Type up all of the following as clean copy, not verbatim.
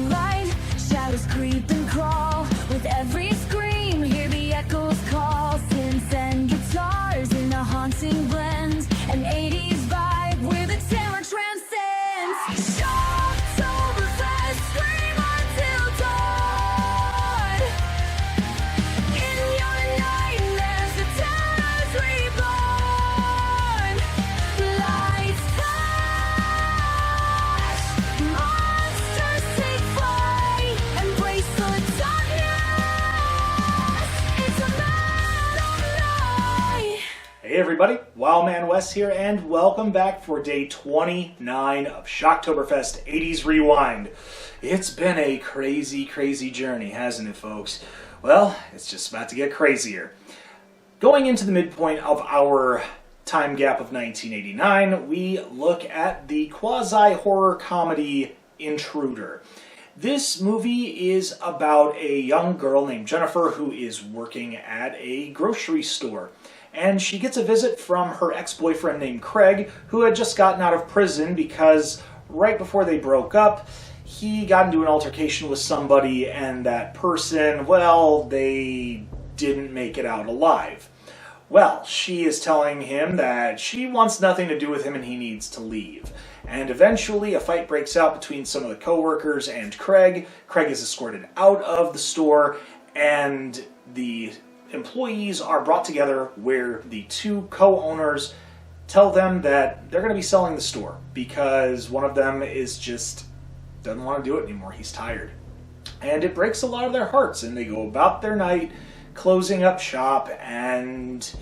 light. Shadows creep and crawl with every scream. Hear the echoes call. Synths and guitars in a haunting blend. An 80s vibe where the terror transcends. Shocktoberfest, scream until dawn. In your nightmares, the terror's reborn. Lights flash, monsters take flight. Embrace the darkness. It's a metal night. Hey everybody, Wildman Wes here, and welcome back for day 29 of Shocktoberfest 80s Rewind. It's been a crazy journey, hasn't it, folks? Well, it's just about to get crazier. Going into the midpoint of our time gap of 1989, we look at the quasi-horror comedy Intruder. This movie is about a young girl named Jennifer who is working at a grocery store. And she gets a visit from her ex-boyfriend named Craig, who had just gotten out of prison because right before they broke up, he got into an altercation with somebody, and that person, well, they didn't make it out alive. Well, she is telling him that she wants nothing to do with him and he needs to leave. And eventually a fight breaks out between some of the co-workers and Craig. Craig is escorted out of the store, and the employees are brought together where the two co-owners tell them that they're going to be selling the store because one of them is just doesn't want to do it anymore. He's tired. And it breaks a lot of their hearts, and they go about their night closing up shop, and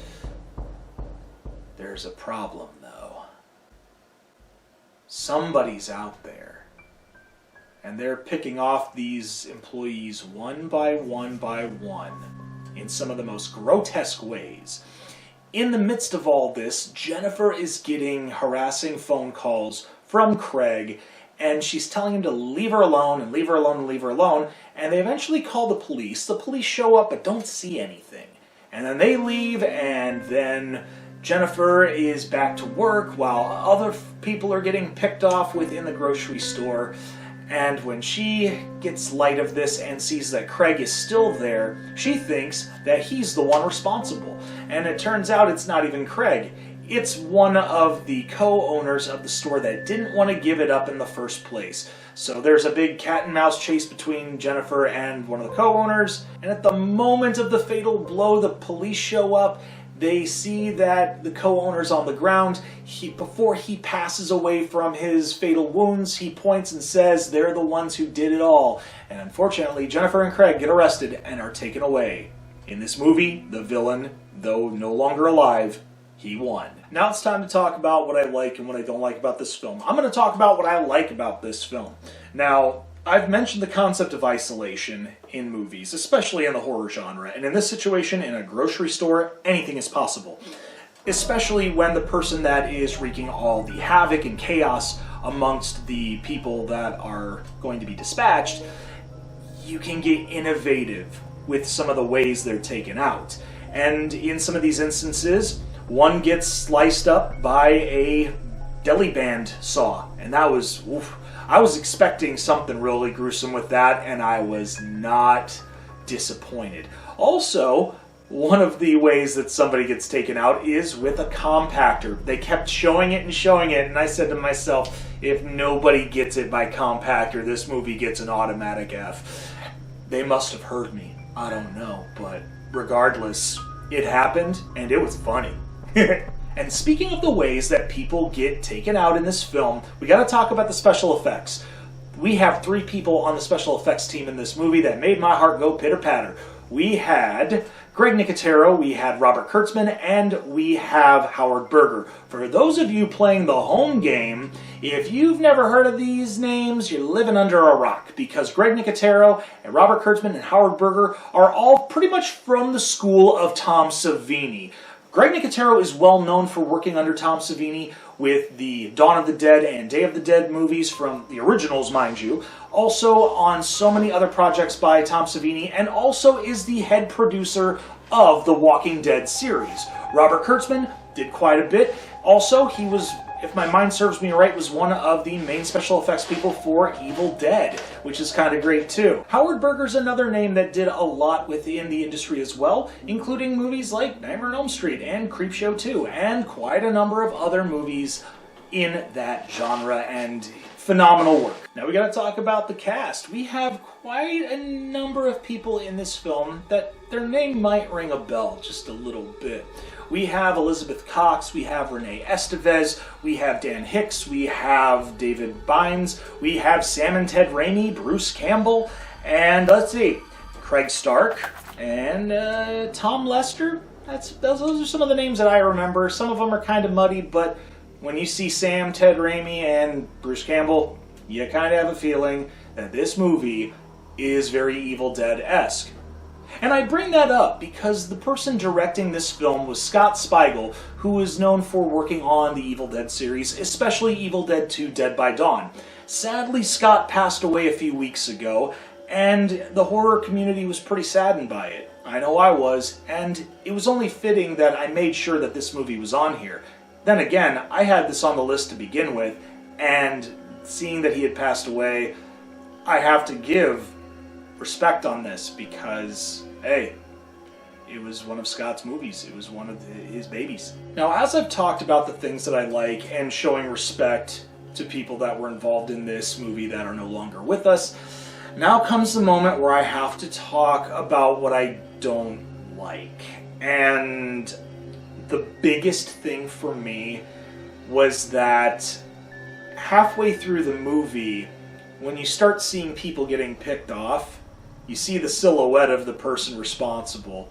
there's a problem though. Somebody's out there, and they're picking off these employees one by one in some of the most grotesque ways. In the midst of all this, Jennifer is getting harassing phone calls from Craig, and she's telling him to leave her alone and leave her alone and leave her alone, and they eventually call the police. The police show up but don't see anything. And then they leave, and then Jennifer is back to work while other people are getting picked off within the grocery store. And when she gets light of this and sees that Craig is still there, she thinks that he's the one responsible. And it turns out it's not even Craig. It's one of the co-owners of the store that didn't want to give it up in the first place. So there's a big cat and mouse chase between Jennifer and one of the co-owners. And at the moment of the fatal blow, the police show up. They see that the co-owner's on the ground. Before he passes away from his fatal wounds, he points and says they're the ones who did it all. And unfortunately, Jennifer and Craig get arrested and are taken away. In this movie, the villain, though no longer alive, he won. Now it's time to talk about what I like and what I don't like about this film. I'm going to talk about what I like about this film. Now, I've mentioned the concept of isolation in movies, especially in the horror genre, and in this situation, in a grocery store, anything is possible. Especially when the person that is wreaking all the havoc and chaos amongst the people that are going to be dispatched, you can get innovative with some of the ways they're taken out. And in some of these instances, one gets sliced up by a deli band saw, and that was, oof. I was expecting something really gruesome with that, and I was not disappointed. Also, one of the ways that somebody gets taken out is with a compactor. They kept showing it, and I said to myself, if nobody gets it by compactor, this movie gets an automatic F. They must have heard me. I don't know, but regardless, it happened, and it was funny. And speaking of the ways that people get taken out in this film, we got to talk about the special effects. We have 3 people on the special effects team in this movie that made my heart go pitter-patter. We had Greg Nicotero, we had Robert Kurtzman, and we have Howard Berger. For those of you playing the home game, if you've never heard of these names, you're living under a rock, because Greg Nicotero and Robert Kurtzman and Howard Berger are all pretty much from the school of Tom Savini. Greg Nicotero is well known for working under Tom Savini with the Dawn of the Dead and Day of the Dead movies from the originals, mind you. Also on so many other projects by Tom Savini, and also is the head producer of the Walking Dead series. Robert Kurtzman did quite a bit. Also, he was if my mind serves me right, was one of the main special effects people for Evil Dead, which is kind of great too. Howard Berger's another name that did a lot within the industry as well, including movies like Nightmare on Elm Street and Creepshow 2, and quite a number of other movies in that genre, and phenomenal work. Now we gotta talk about the cast. We have quite a number of people in this film that their name might ring a bell just a little bit. We have Elizabeth Cox, we have Renee Estevez, we have Dan Hicks, we have David Bynes, we have Sam and Ted Raimi, Bruce Campbell, and let's see, Craig Stark, and Tom Lester. Those are some of the names that I remember. Some of them are kind of muddied, but when you see Sam, Ted Raimi, and Bruce Campbell, you kind of have a feeling that this movie is very Evil Dead-esque. And I bring that up because the person directing this film was Scott Spiegel, who is known for working on the Evil Dead series, especially Evil Dead 2 Dead by Dawn. Sadly, Scott passed away a few weeks ago, and the horror community was pretty saddened by it. I know I was, and it was only fitting that I made sure that this movie was on here. Then again, I had this on the list to begin with, and seeing that he had passed away, I have to give respect on this because, hey, it was one of Scott's movies. It was one of his babies. Now, as I've talked about the things that I like and showing respect to people that were involved in this movie that are no longer with us, now comes the moment where I have to talk about what I don't like. And the biggest thing for me was that halfway through the movie, when you start seeing people getting picked off, you see the silhouette of the person responsible.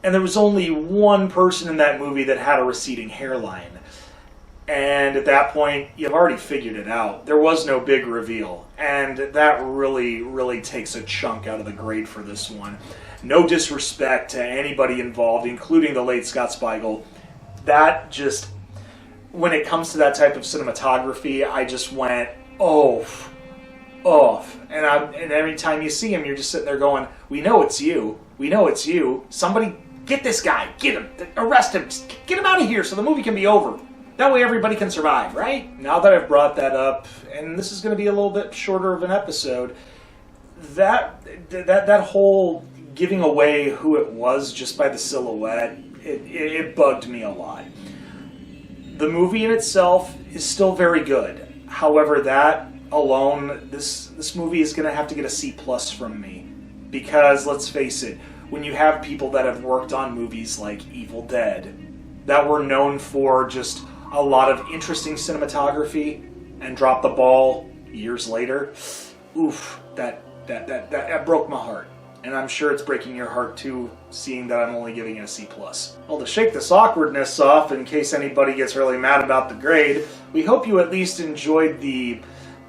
And there was only one person in that movie that had a receding hairline. And at that point, you've already figured it out. There was no big reveal. And that really, really takes a chunk out of the grade for this one. No disrespect to anybody involved, including the late Scott Spiegel. That just, when it comes to that type of cinematography, I just went, off. And every time you see him, you're just sitting there going, we know it's you. We know it's you. Somebody get this guy. Get him. Arrest him. Just get him out of here so the movie can be over. That way everybody can survive, right? Now that I've brought that up, and this is going to be a little bit shorter of an episode, that whole giving away who it was just by the silhouette, it bugged me a lot. The movie in itself is still very good. However, that alone, this movie is going to have to get a C+ from me. Because, let's face it, when you have people that have worked on movies like Evil Dead, that were known for just a lot of interesting cinematography, and drop the ball years later, oof, that broke my heart. And I'm sure it's breaking your heart too, seeing that I'm only giving it a C+. Well, to shake this awkwardness off, in case anybody gets really mad about the grade, we hope you at least enjoyed the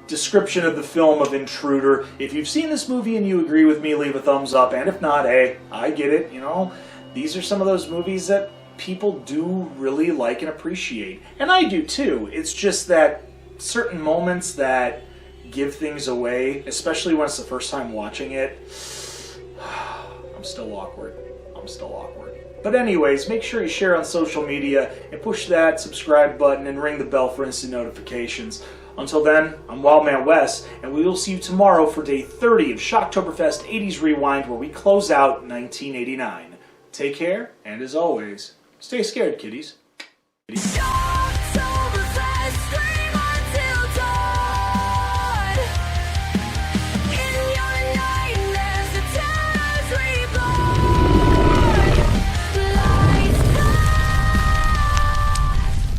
description of the film of Intruder. If you've seen this movie and you agree with me, leave a thumbs up. And if not, hey, I get it. You know, these are some of those movies that people do really like and appreciate. And I do too. It's just that certain moments that give things away, especially when it's the first time watching it, I'm still awkward. But anyways, make sure you share on social media and push that subscribe button and ring the bell for instant notifications. Until then, I'm Wildman Wes, and we will see you tomorrow for day 30 of Shocktoberfest 80s Rewind, where we close out 1989. Take care, and as always, stay scared, kiddies.